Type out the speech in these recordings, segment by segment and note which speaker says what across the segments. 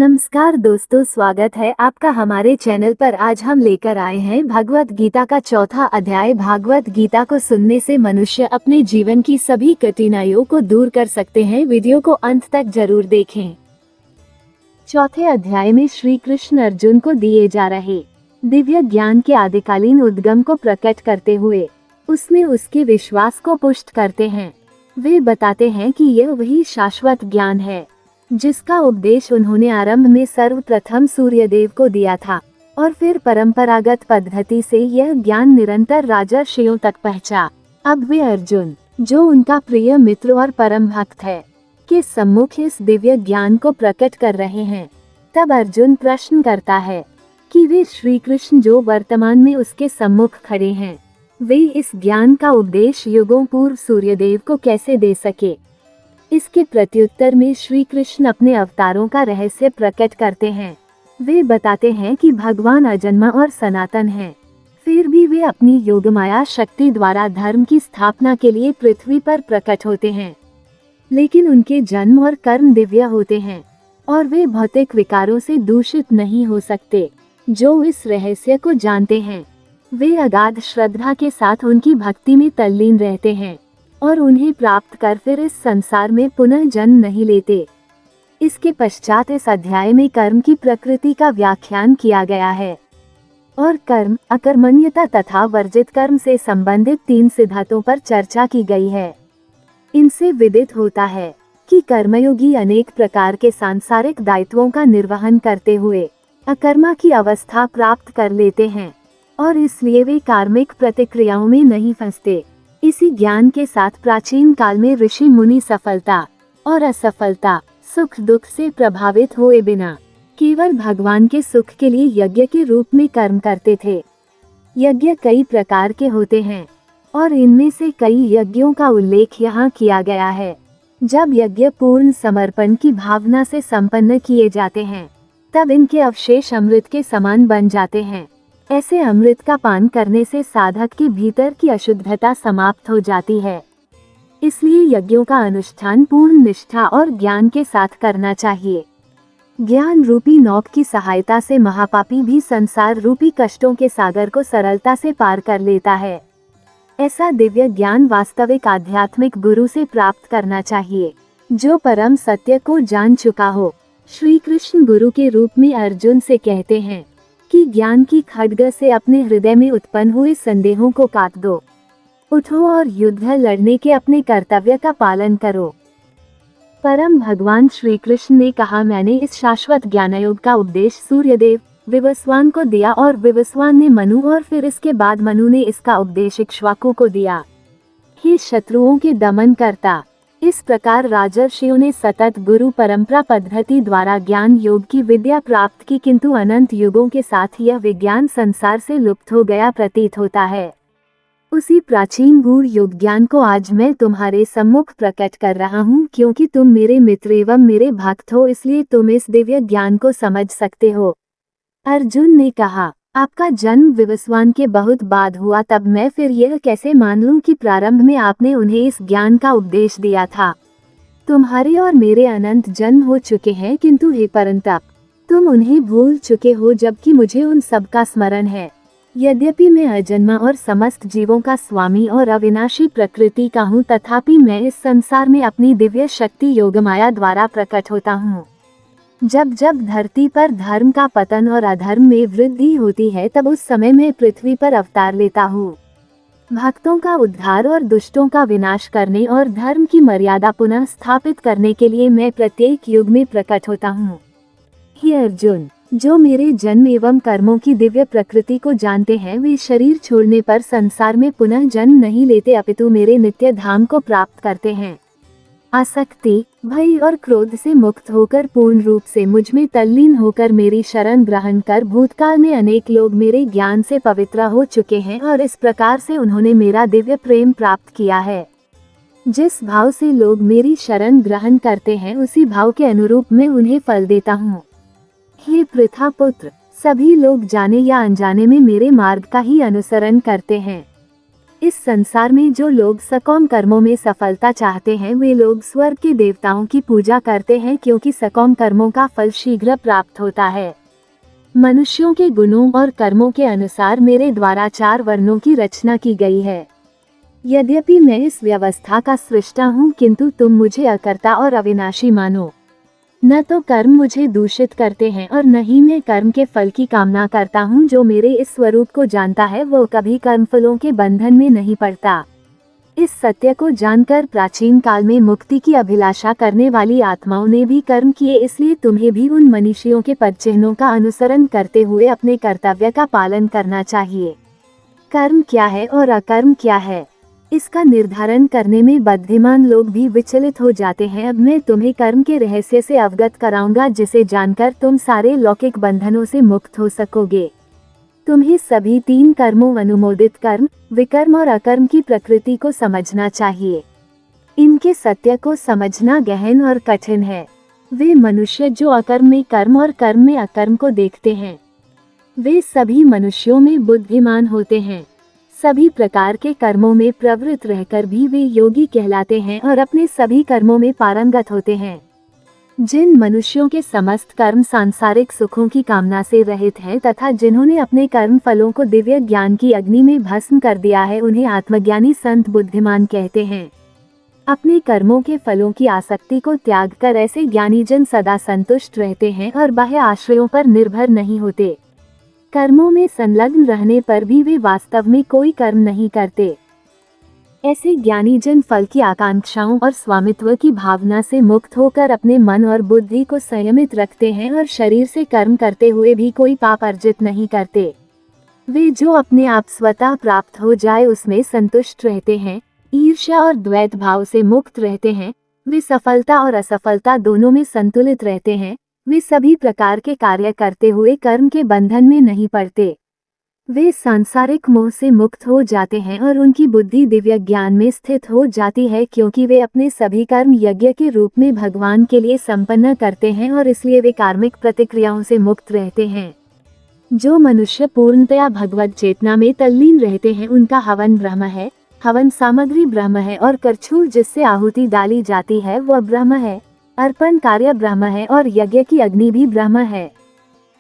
Speaker 1: नमस्कार दोस्तों, स्वागत है आपका हमारे चैनल पर। आज हम लेकर आए हैं भगवत गीता का चौथा अध्याय। भागवत गीता को सुनने से मनुष्य अपने जीवन की सभी कठिनाइयों को दूर कर सकते हैं। वीडियो को अंत तक जरूर देखें। चौथे अध्याय में श्री कृष्ण अर्जुन को दिए जा रहे दिव्य ज्ञान के आदिकालीन उद्गम को प्रकट करते हुए उसमें उसके विश्वास को पुष्ट करते हैं। वे बताते हैं कि यह वही शाश्वत ज्ञान है जिसका उपदेश उन्होंने आरंभ में सर्वप्रथम सूर्यदेव को दिया था, और फिर परंपरागत पद्धति से यह ज्ञान निरंतर राजर्षियों तक पहुंचा। अब वे अर्जुन, जो उनका प्रिय मित्र और परम भक्त है, के सम्मुख इस दिव्य ज्ञान को प्रकट कर रहे हैं। तब अर्जुन प्रश्न करता है कि वे श्री कृष्ण जो वर्तमान में उसके सम्मुख खड़े हैं, वे इस ज्ञान का उपदेश युगों पूर्व सूर्यदेव को कैसे दे सके। इसके प्रत्युत्तर में श्री कृष्ण अपने अवतारों का रहस्य प्रकट करते हैं। वे बताते हैं कि भगवान अजन्मा और सनातन हैं, फिर भी वे अपनी योगमाया शक्ति द्वारा धर्म की स्थापना के लिए पृथ्वी पर प्रकट होते हैं। लेकिन उनके जन्म और कर्म दिव्य होते हैं और वे भौतिक विकारों से दूषित नहीं हो सकते। जो इस रहस्य को जानते हैं, वे अगाध श्रद्धा के साथ उनकी भक्ति में तल्लीन रहते हैं और उन्हें प्राप्त कर फिर इस संसार में पुनः जन्म नहीं लेते। इसके पश्चात इस अध्याय में कर्म की प्रकृति का व्याख्यान किया गया है और कर्म, अकर्मण्यता तथा वर्जित कर्म से संबंधित 3 सिद्धांतों पर चर्चा की गई है। इनसे विदित होता है कि कर्मयोगी अनेक प्रकार के सांसारिक दायित्वों का निर्वहन करते हुए अकर्मा की अवस्था प्राप्त कर लेते हैं और इसलिए वे कार्मिक प्रतिक्रियाओं में नहीं फंसते। इसी ज्ञान के साथ प्राचीन काल में ऋषि मुनि सफलता और असफलता, सुख दुख से प्रभावित हुए बिना केवल भगवान के सुख के लिए यज्ञ के रूप में कर्म करते थे। यज्ञ कई प्रकार के होते हैं और इनमें से कई यज्ञों का उल्लेख यहाँ किया गया है। जब यज्ञ पूर्ण समर्पण की भावना से संपन्न किए जाते हैं, तब इनके अवशेष अमृत के समान बन जाते हैं। ऐसे अमृत का पान करने से साधक के भीतर की अशुद्धता समाप्त हो जाती है। इसलिए यज्ञों का अनुष्ठान पूर्ण निष्ठा और ज्ञान के साथ करना चाहिए। ज्ञान रूपी नौक की सहायता से महापापी भी संसार रूपी कष्टों के सागर को सरलता से पार कर लेता है। ऐसा दिव्य ज्ञान वास्तविक आध्यात्मिक गुरु से प्राप्त करना चाहिए, जो परम सत्य को जान चुका हो। श्री कृष्ण गुरु के रूप में अर्जुन से कहते हैं कि ज्ञान की खड्ग से अपने हृदय में उत्पन्न हुए संदेहों को काट दो। उठो और युद्ध लड़ने के अपने कर्तव्य का पालन करो। परम भगवान श्री कृष्ण ने कहा, मैंने इस शाश्वत ज्ञानयोग का उपदेश सूर्यदेव विवस्वान को दिया और विवस्वान ने मनु और फिर इसके बाद मनु ने इसका उपदेश इक्ष्वाकु को दिया। हे शत्रुओं के दमन करता, इस प्रकार राजर्षियों ने सतत गुरु परंपरा पद्धति द्वारा ज्ञान योग की विद्या प्राप्त की, किंतु अनंत युगों के साथ यह विज्ञान संसार से लुप्त हो गया प्रतीत होता है। उसी प्राचीन गूढ़ योग ज्ञान को आज मैं तुम्हारे सम्मुख प्रकट कर रहा हूँ, क्योंकि तुम मेरे मित्र एवं मेरे भक्त हो, इसलिए तुम इस दिव्य ज्ञान को समझ सकते हो। अर्जुन ने कहा, आपका जन्म विवस्वान के बहुत बाद हुआ, तब मैं फिर यह कैसे मान लूं कि प्रारंभ में आपने उन्हें इस ज्ञान का उपदेश दिया था। तुम्हारे और मेरे अनंत जन्म हो चुके हैं, किंतु हे परंतप, तुम उन्हें भूल चुके हो, जबकि मुझे उन सब का स्मरण है। यद्यपि मैं अजन्मा और समस्त जीवों का स्वामी और अविनाशी प्रकृति का हूँ, तथापि मैं इस संसार में अपनी दिव्य शक्ति योगमाया द्वारा प्रकट होता हूँ। जब जब धरती पर धर्म का पतन और अधर्म में वृद्धि होती है, तब उस समय मैं पृथ्वी पर अवतार लेता हूँ, भक्तों का उद्धार और दुष्टों का विनाश करने और धर्म की मर्यादा पुनः स्थापित करने के लिए मैं प्रत्येक युग में प्रकट होता हूँ। हे अर्जुन, जो मेरे जन्म एवं कर्मों की दिव्य प्रकृति को जानते हैं, वे शरीर छोड़ने पर संसार में पुनः जन्म नहीं लेते, अपितु मेरे नित्य धाम को प्राप्त करते हैं। आसक्ति, भय और क्रोध से मुक्त होकर पूर्ण रूप से मुझ में तल्लीन होकर मेरी शरण ग्रहण कर भूतकाल में अनेक लोग मेरे ज्ञान से पवित्र हो चुके हैं और इस प्रकार से उन्होंने मेरा दिव्य प्रेम प्राप्त किया है। जिस भाव से लोग मेरी शरण ग्रहण करते हैं, उसी भाव के अनुरूप मैं उन्हें फल देता हूँ। हे पृथा पुत्र, सभी लोग जाने या अनजाने में मेरे मार्ग का ही अनुसरण करते हैं। इस संसार में जो लोग सकाम कर्मों में सफलता चाहते हैं वे लोग स्वर्ग के देवताओं की पूजा करते हैं, क्योंकि सकाम कर्मों का फल शीघ्र प्राप्त होता है। मनुष्यों के गुणों और कर्मों के अनुसार मेरे द्वारा 4 वर्णों की रचना की गई है। यद्यपि मैं इस व्यवस्था का सृष्टा हूँ, किंतु तुम मुझे अकर्ता और अविनाशी मानो। न तो कर्म मुझे दूषित करते हैं और न ही मैं कर्म के फल की कामना करता हूँ। जो मेरे इस स्वरूप को जानता है वो कभी कर्मफलों के बंधन में नहीं पड़ता। इस सत्य को जानकर प्राचीन काल में मुक्ति की अभिलाषा करने वाली आत्माओं ने भी कर्म किए, इसलिए तुम्हें भी उन मनीषियों के पदचिह्नों का अनुसरण करते हुए अपने कर्तव्य का पालन करना चाहिए। कर्म क्या है और अकर्म क्या है, इसका निर्धारण करने में बुद्धिमान लोग भी विचलित हो जाते हैं। अब मैं तुम्हें कर्म के रहस्य से अवगत कराऊंगा, जिसे जानकर तुम सारे लौकिक बंधनों से मुक्त हो सकोगे। तुम्हें सभी 3 कर्मों अनुमोदित कर्म, विकर्म और अकर्म की प्रकृति को समझना चाहिए। इनके सत्य को समझना गहन और कठिन है। वे मनुष्य जो अकर्म में कर्म और कर्म में अकर्म को देखते हैं, वे सभी मनुष्यों में बुद्धिमान होते हैं। सभी प्रकार के कर्मों में प्रवृत्त रहकर भी वे योगी कहलाते हैं और अपने सभी कर्मों में पारंगत होते हैं। जिन मनुष्यों के समस्त कर्म सांसारिक सुखों की कामना से रहित हैं तथा जिन्होंने अपने कर्म फलों को दिव्य ज्ञान की अग्नि में भस्म कर दिया है, उन्हें आत्मज्ञानी संत बुद्धिमान कहते हैं। अपने कर्मों के फलों की आसक्ति को त्याग कर ऐसे ज्ञानी जन सदा संतुष्ट रहते हैं और बाह्य आश्रयों पर निर्भर नहीं होते। कर्मों में संलग्न रहने पर भी वे वास्तव में कोई कर्म नहीं करते। ऐसे ज्ञानी जन फल की आकांक्षाओं और स्वामित्व की भावना से मुक्त होकर अपने मन और बुद्धि को संयमित रखते हैं और शरीर से कर्म करते हुए भी कोई पाप अर्जित नहीं करते। वे जो अपने आप स्वतः प्राप्त हो जाए उसमें संतुष्ट रहते हैं, ईर्ष्या और द्वैत भाव से मुक्त रहते हैं। वे सफलता और असफलता दोनों में संतुलित रहते हैं। वे सभी प्रकार के कार्य करते हुए कर्म के बंधन में नहीं पड़ते। वे सांसारिक मोह से मुक्त हो जाते हैं और उनकी बुद्धि दिव्य ज्ञान में स्थित हो जाती है, क्योंकि वे अपने सभी कर्म यज्ञ के रूप में भगवान के लिए संपन्न करते हैं और इसलिए वे कार्मिक प्रतिक्रियाओं से मुक्त रहते हैं। जो मनुष्य पूर्णतया भगवत चेतना में तल्लीन रहते हैं उनका हवन ब्रह्म है, हवन सामग्री ब्रह्म है और करछूल जिससे आहुति डाली जाती है वह ब्रह्म है, अर्पण कार्य ब्रह्म है और यज्ञ की अग्नि भी ब्रह्म है।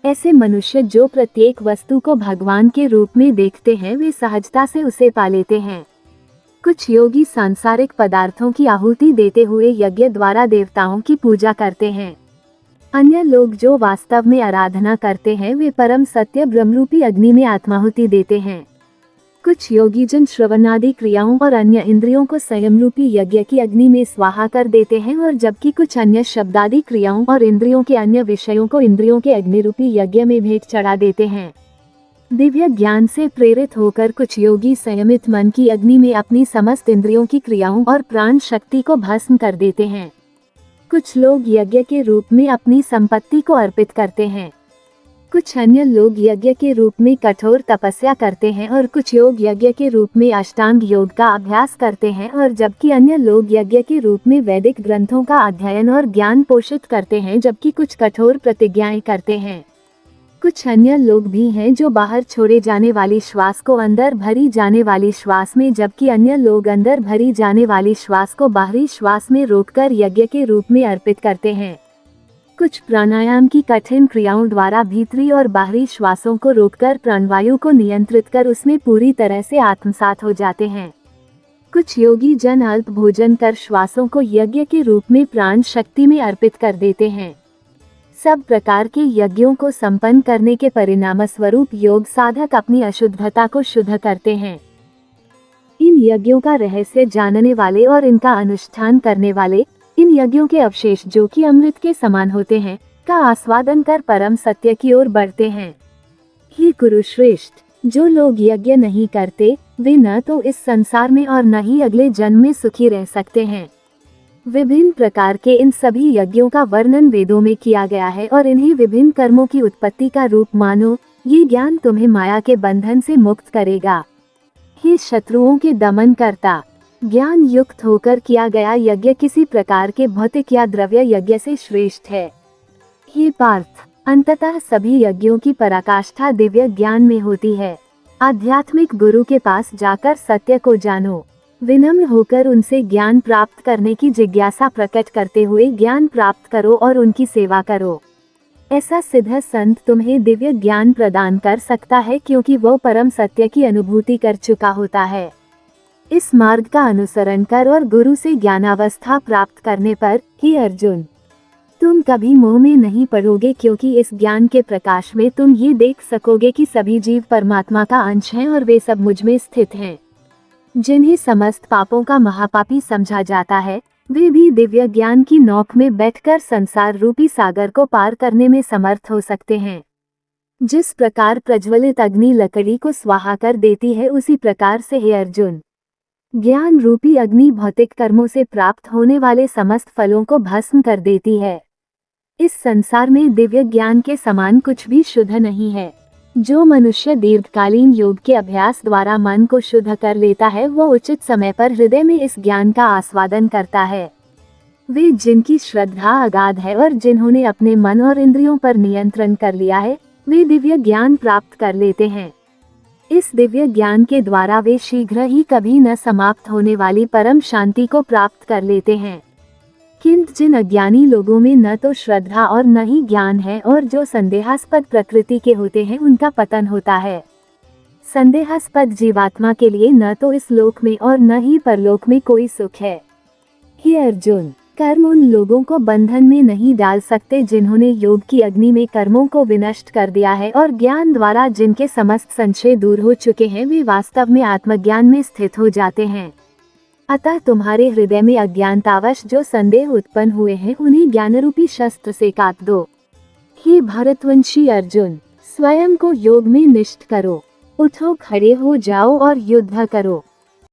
Speaker 1: ऐसे मनुष्य जो प्रत्येक वस्तु को भगवान के रूप में देखते हैं वे सहजता से उसे पा लेते हैं। कुछ योगी सांसारिक पदार्थों की आहुति देते हुए यज्ञ द्वारा देवताओं की पूजा करते हैं। अन्य लोग जो वास्तव में आराधना करते हैं वे परम सत्य ब्रह्मरूपी अग्नि में आत्माहुति देते हैं। कुछ योगी जन श्रवणादि क्रियाओं और अन्य इंद्रियों को संयम रूपी यज्ञ की अग्नि में स्वाहा कर देते हैं, और जबकि कुछ अन्य शब्दादि क्रियाओं और इंद्रियों के अन्य विषयों को इंद्रियों के अग्नि रूपी यज्ञ में भेंट चढ़ा देते हैं। दिव्य ज्ञान से प्रेरित होकर कुछ योगी संयमित मन की अग्नि में अपनी समस्त इंद्रियों की क्रियाओं और प्राण शक्ति को भस्म कर देते हैं। कुछ लोग यज्ञ के रूप में अपनी संपत्ति को अर्पित करते हैं। कुछ अन्य लोग यज्ञ के रूप में कठोर तपस्या करते हैं और कुछ लोग यज्ञ के रूप में अष्टांग योग का अभ्यास करते हैं, और जबकि अन्य लोग यज्ञ के रूप में वैदिक ग्रंथों का अध्ययन और ज्ञान पोषित करते हैं, जबकि कुछ कठोर प्रतिज्ञाएं करते हैं। कुछ अन्य लोग भी हैं जो बाहर छोड़े जाने वाली श्वास को अंदर भरी जाने वाली श्वास में, जबकि अन्य लोग अंदर भरी जाने वाली श्वास को बाहरी श्वास में रोककर यज्ञ के रूप में अर्पित करते हैं। कुछ प्राणायाम की कठिन क्रियाओं द्वारा भीतरी और बाहरी श्वासों को रोककर प्राणवायु को नियंत्रित कर उसमें पूरी तरह से आत्मसात हो जाते हैं। कुछ योगी जन अल्प भोजन कर श्वासों को यज्ञ के रूप में प्राण शक्ति में अर्पित कर देते हैं। सब प्रकार के यज्ञों को संपन्न करने के परिणाम स्वरूप योग साधक अपनी अशुद्धता को शुद्ध करते हैं। इन यज्ञों का रहस्य जानने वाले और इनका अनुष्ठान करने वाले इन यज्ञों के अवशेष जो कि अमृत के समान होते हैं का आस्वादन कर परम सत्य की ओर बढ़ते हैं। हे कुरुश्रेष्ठ, जो लोग यज्ञ नहीं करते वे न तो इस संसार में और न ही अगले जन्म में सुखी रह सकते हैं। विभिन्न प्रकार के इन सभी यज्ञों का वर्णन वेदों में किया गया है और इन्हीं विभिन्न कर्मों की उत्पत्ति का रूप मानो। ये ज्ञान तुम्हें माया के बंधन से मुक्त करेगा। हे शत्रुओं के दमन करता, ज्ञान युक्त होकर किया गया यज्ञ किसी प्रकार के भौतिक या द्रव्य यज्ञ से श्रेष्ठ है। हे पार्थ, अंततः सभी यज्ञों की पराकाष्ठा दिव्य ज्ञान में होती है। आध्यात्मिक गुरु के पास जाकर सत्य को जानो। विनम्र होकर उनसे ज्ञान प्राप्त करने की जिज्ञासा प्रकट करते हुए ज्ञान प्राप्त करो और उनकी सेवा करो। ऐसा सिद्ध संत तुम्हें दिव्य ज्ञान प्रदान कर सकता है, क्योंकि वो परम सत्य की अनुभूति कर चुका होता है। इस मार्ग का अनुसरण कर और गुरु से ज्ञानावस्था प्राप्त करने पर, हे अर्जुन, तुम कभी मोह में नहीं पड़ोगे, क्योंकि इस ज्ञान के प्रकाश में तुम ये देख सकोगे कि सभी जीव परमात्मा का अंश हैं और वे सब मुझ में स्थित हैं। जिन्हें समस्त पापों का महापापी समझा जाता है, वे भी दिव्य ज्ञान की नौक में बैठकर संसार रूपी सागर को पार करने में समर्थ हो सकते हैं। जिस प्रकार प्रज्वलित अग्नि लकड़ी को स्वाहा कर देती है, उसी प्रकार से हे अर्जुन, ज्ञान रूपी अग्नि भौतिक कर्मों से प्राप्त होने वाले समस्त फलों को भस्म कर देती है। इस संसार में दिव्य ज्ञान के समान कुछ भी शुद्ध नहीं है। जो मनुष्य दीर्घकालीन योग के अभ्यास द्वारा मन को शुद्ध कर लेता है, वो उचित समय पर हृदय में इस ज्ञान का आस्वादन करता है। वे जिनकी श्रद्धा अगाध है और जिन्होंने अपने मन और इंद्रियों पर नियंत्रण कर लिया है, वे दिव्य ज्ञान प्राप्त कर लेते हैं। इस दिव्य ज्ञान के द्वारा वे शीघ्र ही कभी न समाप्त होने वाली परम शांति को प्राप्त कर लेते हैं। किंतु जिन अज्ञानी लोगों में न तो श्रद्धा और न ही ज्ञान है, और जो संदेहास्पद प्रकृति के होते हैं, उनका पतन होता है। संदेहास्पद जीवात्मा के लिए न तो इस लोक में और न ही परलोक में कोई सुख है। हे अर्जुन, कर्म उन लोगों को बंधन में नहीं डाल सकते जिन्होंने योग की अग्नि में कर्मों को विनष्ट कर दिया है, और ज्ञान द्वारा जिनके समस्त संशय दूर हो चुके हैं, वे वास्तव में आत्मज्ञान में स्थित हो जाते हैं। अतः तुम्हारे हृदय में अज्ञानतावश जो संदेह उत्पन्न हुए हैं, उन्हें ज्ञानरूपी शस्त्र से काट दो। हे भरतवंशी अर्जुन, स्वयं को योग में निष्ठ करो। उठो, खड़े हो जाओ और युद्ध करो।